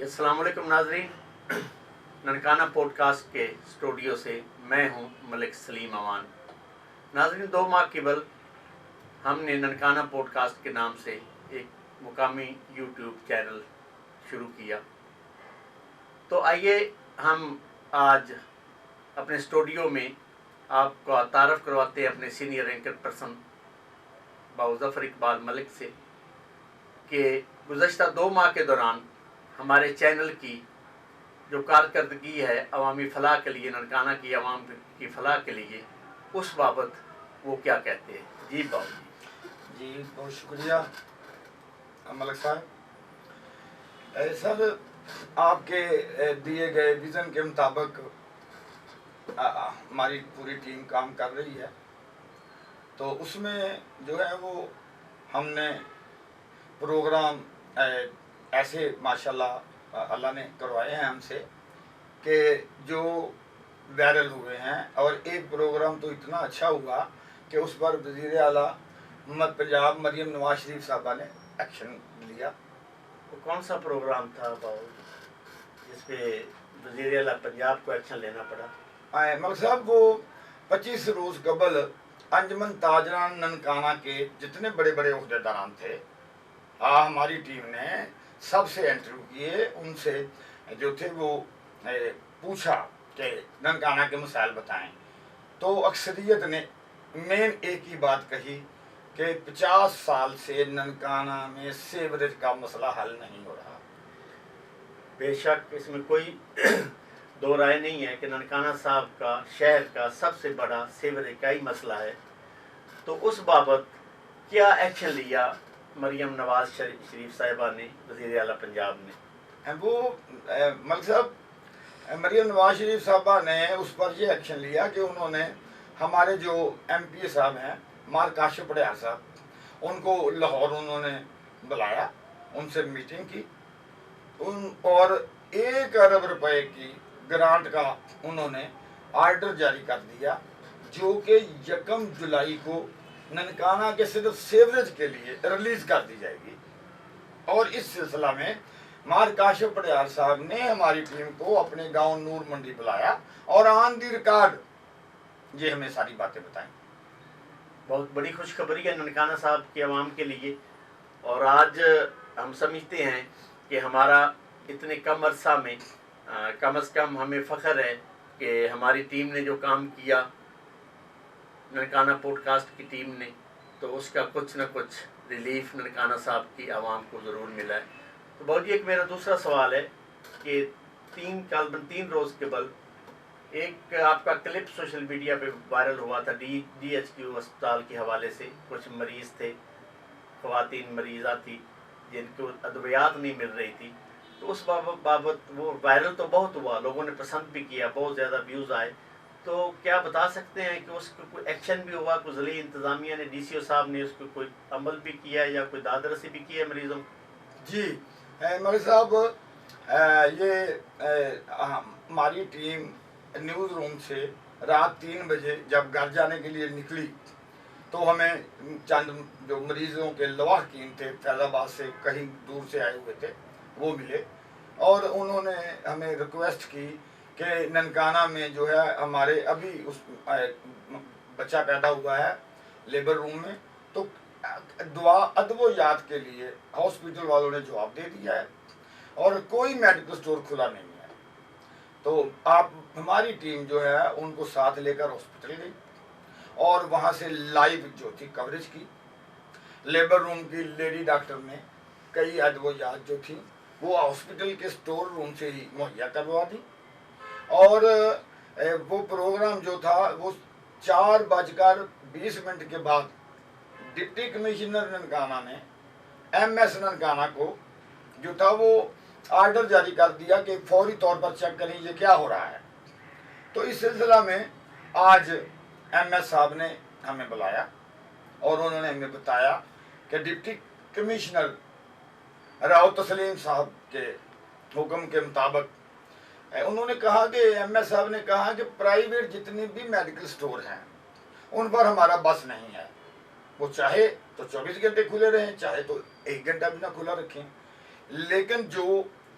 जी अस्सलाम वालेकुम नाजरीन, ननकाना पॉडकास्ट के स्टूडियो से मैं हूं मलिक सलीम अमान। नाजरीन, 2 माह कबल हमने ननकाना पॉडकास्ट के नाम से एक मुकामी यूट्यूब चैनल शुरू किया। तो आइए हम आज अपने स्टूडियो में आपको तारफ़ करवाते हैं अपने सीनियर एंकर पर्सन बाबू ज़फ़र इकबाल मलिक से कि गुज़श्ता 2 माह के दौरान हमारे चैनल की जो कारकर्दगी है अवामी फ़लाह के लिए, ननकाना की आवाम की फ़लाह के लिए, उस बाबत वो क्या कहते हैं। जी बाबू जी, बहुत शुक्रिया मलिक साहब। सर, आपके दिए गए विज़न के मुताबिक हमारी पूरी टीम काम कर रही है। तो उसमें जो है वो हमने प्रोग्राम ऐसे माशाल्लाह अल्लाह ने करवाए हैं हमसे कि जो वायरल हुए हैं। और एक प्रोग्राम तो इतना अच्छा हुआ कि उस पर वज़ीर आला पंजाब मरियम नवाज शरीफ साहबा ने एक्शन लिया। वो कौन सा प्रोग्राम था बाबू जिसपे वज़ीर आला पंजाब को एक्शन लेना पड़ा? मलिक साहब, वो 25 रोज़ कबल अंजमन ताजरान ननकाना के जितने बड़े बड़े ओहदेदारान थे, हमारी टीम ने सबसे इंटरव्यू किए। उनसे जो थे वो पूछा कि ननकाना के मसाइल बताएं। तो अक्सरियत ने मेन एक ही बात कही कि 50 साल से ननकाना में सीवरेज का मसला हल नहीं हो रहा। बेशक इसमें कोई दो राय नहीं है कि ननकाना साहब का शहर का सबसे बड़ा सीवरेज का ही मसला है। तो उस बाबत क्या एक्शन लिया मरियम नवाज शरीफ साहिबा ने, वज़ीर आला पंजाब ने? वो मलिक साहब, मरियम नवाज शरीफ साहबा ने उस पर ये एक्शन लिया कि उन्होंने हमारे जो MPA साहब हैं मार काशिफ पटियाल साहब, उनको लाहौर उन्होंने बुलाया, उनसे मीटिंग की और 1 अरब रुपए की ग्रांट का उन्होंने आर्डर जारी कर दिया, जो कि 1 जुलाई को ननकाना के सिर्फ सीवरेज के लिए रिलीज कर दी जाएगी। और इस सिलसिला में मार काशिफ पटियाल साहब ने हमारी टीम को अपने गांव नूर मंडी बुलाया और ऑन दी रिकॉर्ड ये हमें सारी बातें बताई। बहुत बड़ी खुशखबरी है ननकाना साहब के अवाम के लिए। और आज हम समझते हैं कि हमारा इतने कम अरसा में कम अज़ कम हमें फ़ख्र है कि हमारी टीम ने जो काम किया, ननकाना पॉडकास्ट की टीम ने, तो उसका कुछ न कुछ रिलीफ ननकाना साहब की आवाम को ज़रूर मिला है। तो बहुत जी, एक मेरा दूसरा सवाल है कि 3 रोज़ कबल एक आपका क्लिप सोशल मीडिया पे वायरल हुआ था DHQ अस्पताल के हवाले से। कुछ मरीज़ थे, ख़वातीन मरीज़ा थी जिनको अद्वियात नहीं मिल रही थी। तो उस बाबत वो वायरल तो बहुत हुआ, लोगों ने पसंद भी किया, बहुत ज़्यादा व्यूज़ आए। तो क्या बता सकते हैं कि उसको कोई एक्शन भी हुआ, कोई ज़िली इंतज़ामिया ने, DCO साहब ने उसको कोई अमल भी किया या कोई दादरसी भी की है मरीज़ों को? जी मलिक साहब, ये हमारी टीम न्यूज़ रूम से रात 3 बजे जब घर जाने के लिए निकली तो हमें चंद जो मरीज़ों के लवाहकीन थे, फैज़ाबाद से कहीं दूर से आए हुए थे, वो मिले और उन्होंने हमें रिक्वेस्ट की कि ननकाना में जो है हमारे अभी उस बच्चा पैदा हुआ है लेबर रूम में, तो दुआ अदब याद के लिए हॉस्पिटल वालों ने जवाब दे दिया है और कोई मेडिकल स्टोर खुला नहीं है। तो आप हमारी टीम जो है उनको साथ लेकर हॉस्पिटल गई और वहाँ से लाइव जो थी कवरेज की। लेबर रूम की लेडी डॉक्टर ने कई अद्वियात जो थी वो हॉस्पिटल के स्टोर रूम से ही मुहैया करवा दी। और वो प्रोग्राम जो था वो 4:20 के बाद डिप्टी कमिश्नर ननकाना ने MS ननकाना को जो था वो आर्डर जारी कर दिया कि फौरी तौर पर चेक करें ये क्या हो रहा है। तो इस सिलसिला में आज MS साहब ने हमें बुलाया और उन्होंने हमें बताया कि डिप्टी कमिश्नर राव तस्लीम साहब के हुक्म के मुताबिक उन्होंने कहा कि MS साहब ने कहा कि प्राइवेट जितने भी मेडिकल स्टोर हैं उन पर हमारा बस नहीं है। वो चाहे तो 24 घंटे खुले रहें, चाहे तो 1 घंटा भी ना खुला रखें, लेकिन जो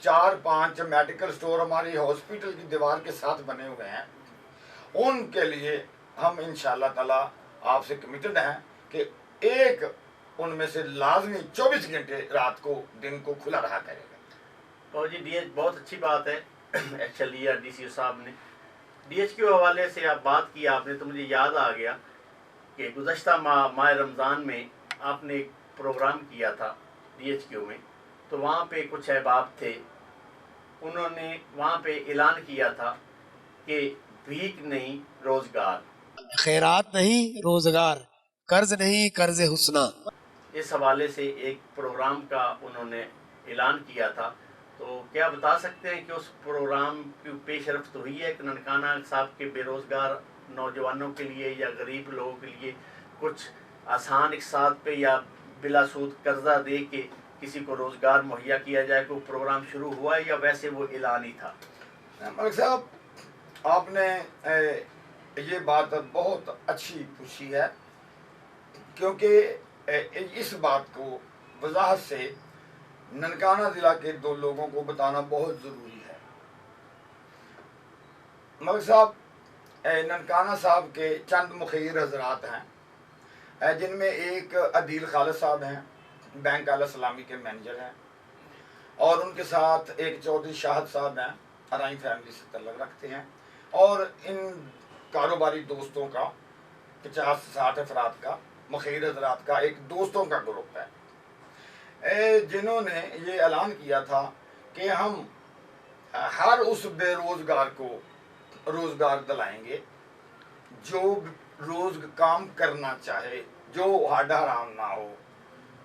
4-5 मेडिकल स्टोर हमारी हॉस्पिटल की दीवार के साथ बने हुए हैं, उनके लिए हम इंशाअल्लाह ताला आपसे कमिटेड हैं कि एक उनमें से लाजमी 24 घंटे रात को दिन को खुला रहा करेगा। और जी डीएच बहुत अच्छी बात है एक्चुअली यार डीसी साहब ने डीएच के हवाले से आप बात की आपने, तो मुझे याद आ गया कि गुज़श्ता माह रमज़ान में आपने एक प्रोग्राम किया था DHQ में, तो वहाँ पे कुछ अहबाब थे, उन्होंने वहाँ पे ऐलान किया था कि भीख नहीं रोज़गार, खैरात नहीं रोज़गार, कर्ज नहीं कर्ज हुस्ना। इस हवाले से एक प्रोग्राम का उन्होंने ऐलान किया था। तो क्या बता सकते हैं कि उस प्रोग्राम की पेशरफ्त हुई है कि ननकाना साहब के बेरोज़गार नौजवानों के लिए या गरीब लोगों के लिए कुछ आसान इक़साद पे या बिला सूद कर्जा दे के किसी को रोज़गार मुहैया किया जाए, कोई प्रोग्राम शुरू हुआ है या वैसे वो ऐलान ही था? मलिक साहब, आपने ये बात बहुत अच्छी पूछी है, क्योंकि इस बात को वजाहत से ननकाना ज़िला के 2 लोगों को बताना बहुत ज़रूरी है। मलिक साहब, ननकाना साहब के चंद मुखिर हजरात हैं, जिनमें एक अदील खालिद साहब हैं, बैंक आला सलामी के मैनेजर हैं, और उनके साथ एक चौधरी शाहद साहब हैं, अराई फैमिली से तल्लुक़ रखते हैं, और इन कारोबारी दोस्तों का 50-60 अफराद का मुखिर हजरात का एक दोस्तों का ग्रुप है, जिन्होंने ये ऐलान किया था कि हम हर उस बेरोज़गार को रोज़गार दिलाएंगे जो रोज़ काम करना चाहे, जो हड हराम ना हो,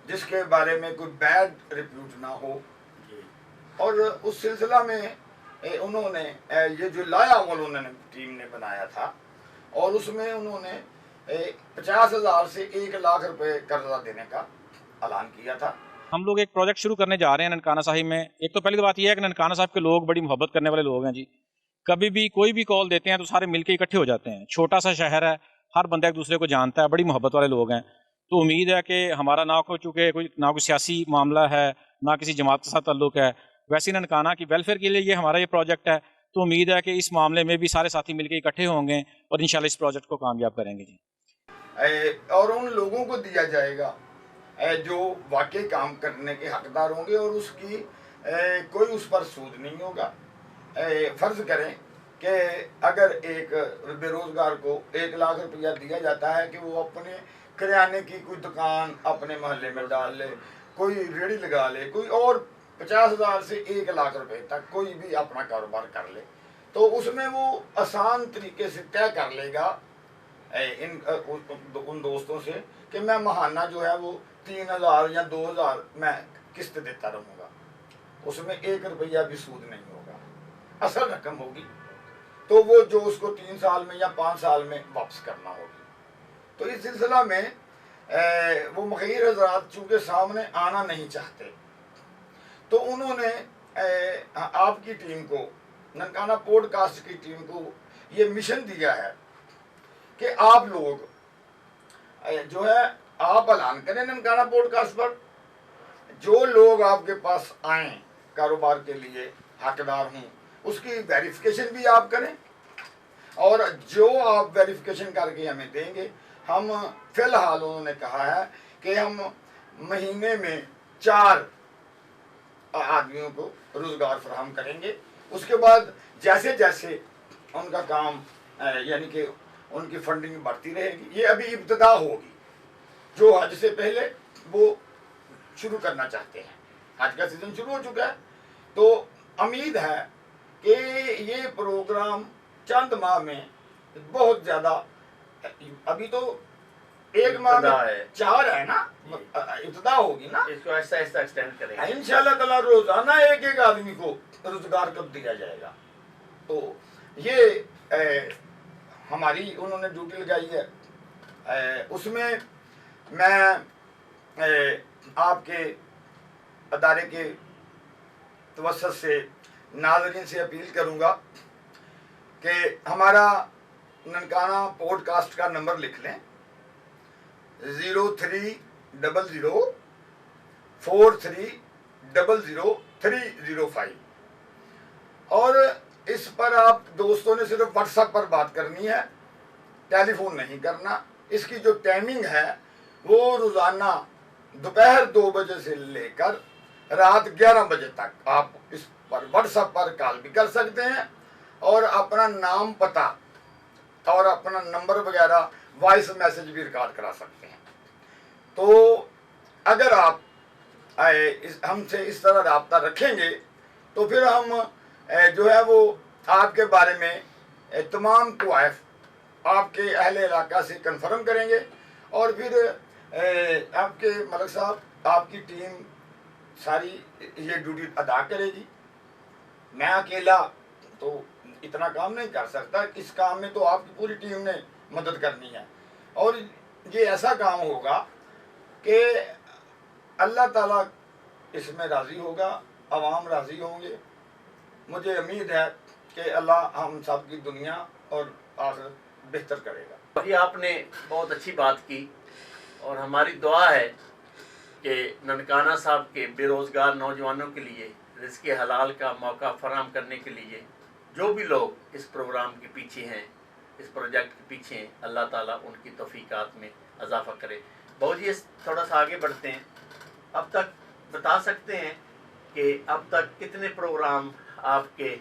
जिसके बारे में कोई बैड रिप्यूट ना हो। और उस सिलसिला में उन्होंने ये जो लाया उन्होंने टीम ने बनाया था, और उसमें उन्होंने 50,000 से 1 लाख रुपए कर्जा देने का ऐलान किया था। हम लोग एक प्रोजेक्ट शुरू करने जा रहे हैं ननकाना साहिब में। एक तो पहली बात यह है कि ननकाना साहिब के लोग बड़ी मोहब्बत करने वाले लोग हैं जी। कभी भी कोई भी कॉल देते हैं तो सारे मिलके इकट्ठे हो जाते हैं। छोटा सा शहर है, हर बंदा एक दूसरे को जानता है, बड़ी मोहब्बत वाले लोग हैं। तो उम्मीद है कि हमारा ना कोई सियासी मामला है, ना किसी जमात के साथ ताल्लुक है, वैसे ननकाना की वेलफेयर के लिए ये हमारा ये प्रोजेक्ट है। तो उम्मीद है कि इस मामले में भी सारे साथी मिलकर इकट्ठे होंगे और इंशाल्लाह इस प्रोजेक्ट को कामयाब करेंगे जी। और उन लोगों को दिया जाएगा जो वाकई काम करने के हकदार होंगे, और उसकी कोई उस पर सूद नहीं होगा। फ़र्ज़ करें कि अगर एक बेरोज़गार को 1 लाख रुपया दिया जाता है कि वो अपने किराने की कोई दुकान अपने मोहल्ले में डाल ले, कोई रेहड़ी लगा ले, कोई और 50,000 से 1 लाख रुपए तक कोई भी अपना कारोबार कर ले, तो उसमें वो आसान तरीके से तय कर लेगा उन दोस्तों से कि मैं महाना जो है वो 3,000 या 2,000 मैं किस्त देता रहूँगा, उसमें 1 रुपया भी सूद नहीं होगा, असल रकम होगी, तो वो जो उसको 3 साल में या 5 साल में वापस करना होगी। तो इस सिलसिला में वो मुखिर हज़रात चूँकि सामने आना नहीं चाहते, तो उन्होंने आपकी टीम को, ननकाना पॉडकास्ट की टीम को ये मिशन दिया है कि आप लोग जो है आप ऐलान करें ननकाना पॉडकास्ट पर, जो लोग आपके पास आए कारोबार के लिए हकदार हों, उसकी वेरिफिकेशन भी आप करें, और जो आप वेरिफिकेशन करके हमें देंगे, हम फ़िलहाल उन्होंने कहा है कि हम महीने में 4 आदमियों को रोज़गार फराहम करेंगे। उसके बाद जैसे जैसे उनका काम यानी कि उनकी फंडिंग बढ़ती रहेगी। ये अभी इब्तिदा होगी, जो हज से पहले वो शुरू करना चाहते हैं। हज का सीज़न शुरू हो चुका है, तो उम्मीद है कि ये प्रोग्राम चंद माह में बहुत ज़्यादा, अभी तो 1 माह में 4 है ना, इब्तिदा होगी ना, इसको ऐसा ऐसा एक्सटेंड करेंगे इंशाअल्लाह ताला। रोज़ाना एक आदमी को रोज़गार कब दिया जाएगा, तो ये हमारी उन्होंने ड्यूटी लगाई है। उसमें मैं आपके अदारे के तवस्सुत से नाज़रीन से अपील करूँगा कि हमारा ननकाना पॉडकास्ट का नंबर लिख लें, 0300 4300 305। اور اس پر آپ دوستوں نے صرف واٹس ایپ پر بات کرنی ہے، ٹیلی فون نہیں کرنا۔ اس کی جو ٹائمنگ ہے وہ روزانہ دوپہر 2 بجے سے لے کر رات 11 بجے تک آپ اس پر واٹس ایپ پر کال بھی کر سکتے ہیں، اور اپنا نام، پتہ اور اپنا نمبر وغیرہ وائس میسج بھی ریکارڈ کرا سکتے ہیں۔ تو اگر آپ ہم سے اس طرح رابطہ رکھیں گے تو پھر ہم جو ہے وہ آپ کے بارے میں تمام طوائف آپ کے اہل علاقہ سے کنفرم کریں گے، اور پھر آپ کے ملک صاحب، آپ کی ٹیم ساری یہ ڈیوٹی ادا کرے گی۔ میں اکیلا تو اتنا کام نہیں کر سکتا، اس کام میں تو آپ کی پوری ٹیم نے مدد کرنی ہے، اور یہ ایسا کام ہوگا کہ اللہ تعالیٰ اس میں راضی ہوگا، عوام راضی ہوں گے۔ مجھے امید ہے کہ اللہ ہم سب کی دنیا اور آخرت بہتر کرے گا۔ یہ آپ نے بہت اچھی بات کی، اور ہماری دعا ہے کہ ننکانہ صاحب کے بے روزگار نوجوانوں کے لیے رزق حلال کا موقع فراہم کرنے کے لیے جو بھی لوگ اس پروگرام کے پیچھے ہیں، اس پروجیکٹ کے پیچھے ہیں، اللہ تعالیٰ ان کی توفیقات میں اضافہ کرے۔ بہو جی تھوڑا سا آگے بڑھتے ہیں، اب تک بتا سکتے ہیں کہ اب تک کتنے پروگرام آپ کے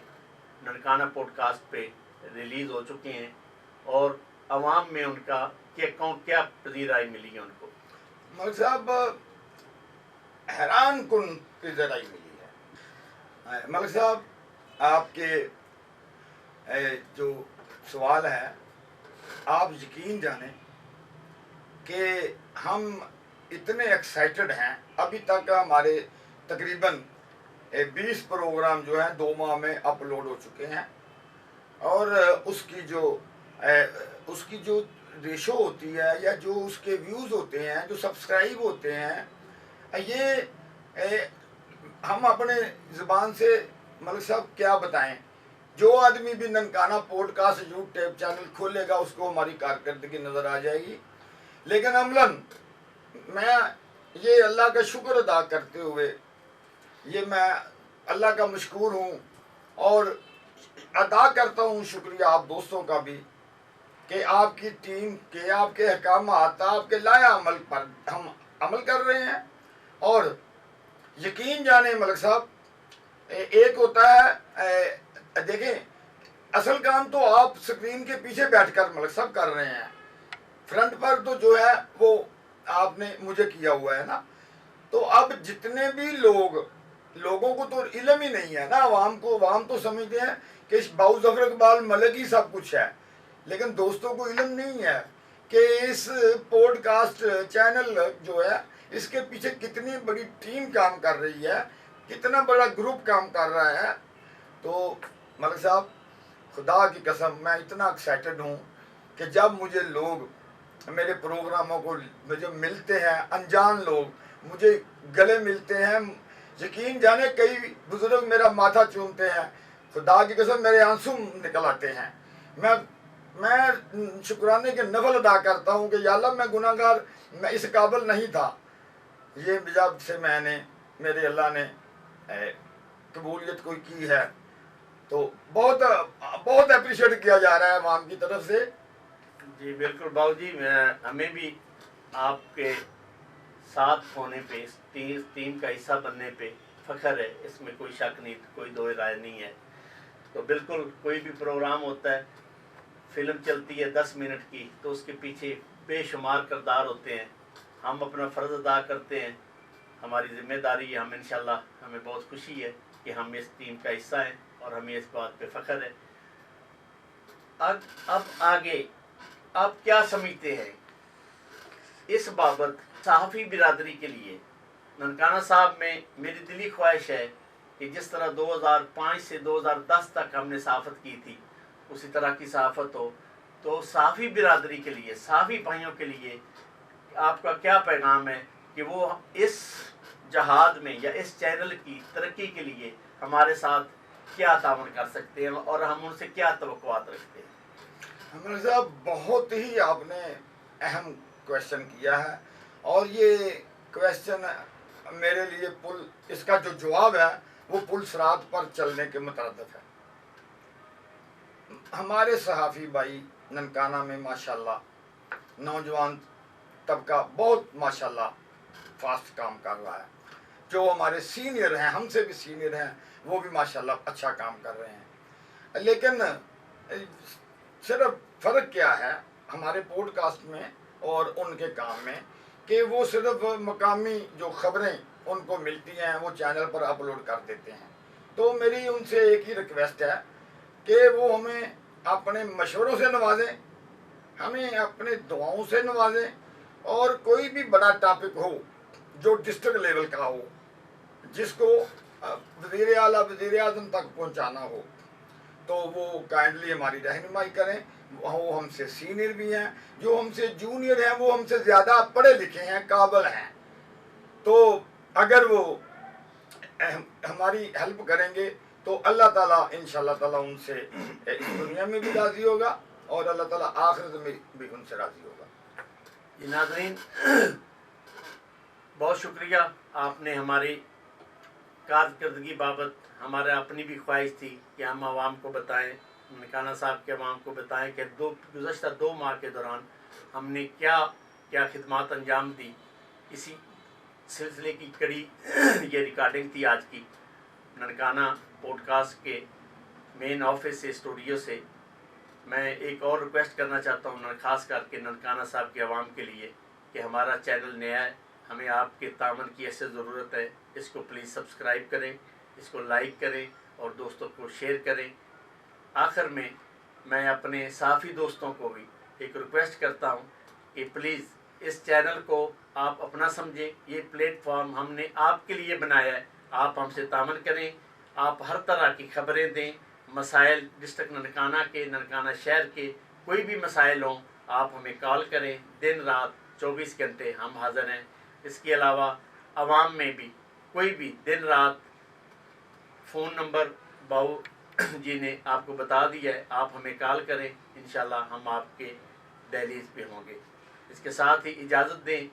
ننکانہ پوڈ کاسٹ پہ ریلیز ہو چکے ہیں، اور عوام میں ان کا کیا پذیرائی ملی ہے ان کو؟ ملک صاحب حیران کن پذیرائی ملی ہے۔ ملک صاحب آپ کے جو سوال ہے، آپ یقین جانیں کہ ہم اتنے ایکسائٹڈ ہیں۔ ابھی تک ہمارے تقریباً 20 پروگرام جو ہیں 2 ماہ میں اپلوڈ ہو چکے ہیں، اور اس کی جو ریشو ہوتی ہے یا جو اس کے ویوز ہوتے ہیں، جو سبسکرائب ہوتے ہیں، یہ ہم اپنے زبان سے ملک صاحب کیا بتائیں۔ جو آدمی بھی Nankana podcast YouTube channel کھولے گا اس کو ہماری کارکردگی نظر آ جائے گی، لیکن عملاً میں یہ اللہ کا شکر ادا کرتے ہوئے یہ میں اللہ کا مشکور ہوں، اور ادا کرتا ہوں شکریہ آپ دوستوں کا بھی کہ آپ کی ٹیم کے، آپ کے احکامات، آپ کے لائحہ عمل پر ہم عمل کر رہے ہیں۔ اور یقین جانیں ملک صاحب، ایک ہوتا ہے دیکھیں اصل کام تو آپ سکرین کے پیچھے بیٹھ کر ملک صاحب کر رہے ہیں، فرنٹ پر تو جو ہے وہ آپ نے مجھے کیا ہوا ہے نا۔ تو اب جتنے بھی لوگوں کو تو علم ہی نہیں ہے نا، عوام تو سمجھتے ہیں کہ باؤ ظفر اقبال ملک ہی سب کچھ ہے، لیکن دوستوں کو علم نہیں ہے کہ اس پوڈ کاسٹ چینل جو ہے اس کے پیچھے کتنی بڑی ٹیم کام کر رہی ہے، کتنا بڑا گروپ کام کر رہا ہے۔ تو ملک صاحب خدا کی قسم میں اتنا ایکسائٹڈ ہوں کہ جب مجھے لوگ میرے پروگراموں کو مجھے ملتے ہیں، انجان لوگ مجھے گلے ملتے ہیں، یقین جانے کئی بزرگ میرا ماتھا چومتے ہیں، خدا کی قسم میرے آنسو نکل آتے ہیں۔ میں شکرانے کے نفل ادا کرتا ہوں کہ یا اللہ میں گناہ گار، میں اس قابل نہیں تھا، یہ جب سے میں نے میرے اللہ نے قبولیت کوئی کی ہے تو بہت اپریشیٹ کیا جا رہا ہے عوام کی طرف سے۔ جی بالکل باؤ جی، ہمیں بھی آپ کے ساتھ ہونے پہ، اس ٹیم کا حصہ بننے پہ فخر ہے، اس میں کوئی شک نہیں، کوئی دو رائے نہیں ہے۔ تو بالکل کوئی بھی پروگرام ہوتا ہے، فلم چلتی ہے 10 منٹ کی تو اس کے پیچھے بے شمار کردار ہوتے ہیں، ہم اپنا فرض ادا کرتے ہیں، ہماری ذمہ داری ہے، انشاءاللہ ہمیں بہت خوشی ہے کہ ہم اس ٹیم کا حصہ ہیں اور ہمیں اس بات پہ فخر ہے۔ اب آگے آپ کیا سمجھتے ہیں اس بابت صحافی برادری کے لیے؟ ننکانہ صاحب میں میری دلی خواہش ہے کہ جس طرح 2005 سے 2010 تک ہم نے صحافت کی تھی اسی طرح کی صحافت ہو۔ تو صحافی برادری کے لیے، صحافی بھائیوں کے لیے آپ کا کیا پیغام ہے کہ وہ اس جہاد میں یا اس چینل کی ترقی کے لیے ہمارے ساتھ کیا تعاون کر سکتے ہیں اور ہم ان سے کیا توقعات رکھتے ہیں؟ ہمارے صاحب بہت ہی آپ نے اہم کویشچن کیا ہے، اور یہ کویشچن میرے لیے اس کا جو جواب ہے وہ پل صراط پر چلنے کے مترادف ہے۔ हमारे सहाफ़ी भाई ननकाना में माशाल्लाह नौजवान तबका बहुत माशाल्लाह फास्ट काम कर रहा है। जो हमारे सीनियर हैं, हमसे भी सीनियर हैं, वो भी माशाल्लाह अच्छा काम कर रहे हैं। लेकिन सिर्फ फ़र्क क्या है हमारे पॉडकास्ट में और उनके काम में कि वो सिर्फ मकामी जो ख़बरें उनको मिलती हैं वो चैनल पर अपलोड कर देते हैं। तो मेरी उनसे एक ही रिक्वेस्ट है कि वो हमें अपने मशवरों से नवाजें, हमें अपने दुआओं से नवाजें, और कोई भी बड़ा टॉपिक हो जो डिस्ट्रिक्ट लेवल का हो, जिसको वज़ीर आला वज़ीर आज़म तक पहुंचाना हो, तो वो काइंडली हमारी रहनुमाई करें। वो हमसे सीनियर भी हैं, जो हमसे जूनियर हैं वो हमसे ज़्यादा पढ़े लिखे हैं, काबिल हैं। तो अगर वो हमारी हेल्प करेंगे तो अल्लाह ताला इंशाअल्लाह ताला उनसे इस दुनिया में भी राज़ी होगा और अल्लाह ताला आखिरत में भी उनसे राज़ी होगा। जी नाज़रीन, बहुत शुक्रिया, आपने हमारी कारकर्दगी बाबत हमारे अपनी भी ख्वाहिश थी कि हम आवाम को बताएं, ननकाना साहब के आवाम को बताएं कि गुज़श्ता 2 माह के दौरान हमने क्या क्या खिदमात अंजाम दी। इसी सिलसिले की कड़ी ये रिकॉर्डिंग थी आज की ननकाना पॉडकास्ट के मेन ऑफिस से, स्टूडियो से। मैं एक और रिक्वेस्ट करना चाहता हूँ ख़ास करके ननकाना साहब के आवाम के लिए कि हमारा चैनल नया है, हमें आपके तामन की ऐसे ज़रूरत है। इसको प्लीज़ सब्सक्राइब करें, इसको लाइक करें और दोस्तों को शेयर करें। आखिर में मैं अपने साफ़ी दोस्तों को भी एक रिक्वेस्ट करता हूँ कि प्लीज़ इस चैनल को आप अपना समझें। ये प्लेटफॉर्म हमने आपके लिए बनाया है, आप हमसे तामन करें, आप हर तरह की खबरें दें। मसाइल डिस्ट्रिक्ट ननकाना के, ननकाना शहर के कोई भी मसाइल हों, आप हमें कॉल करें। दिन रात 24 घंटे हम हाज़िर हैं। इसके अलावा आवाम में भी कोई भी दिन रात फ़ोन नंबर बाऊ जी ने आपको बता दिया है, आप हमें कॉल करें, इंशाल्लाह हम आपके दहलीज पे होंगे। इसके साथ ही इजाज़त दें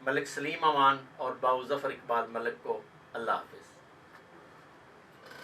मलिक सलीम अमान और बाऊ ज़फ़र इकबाल मलिक को। अल्लाह हाफ़िज़।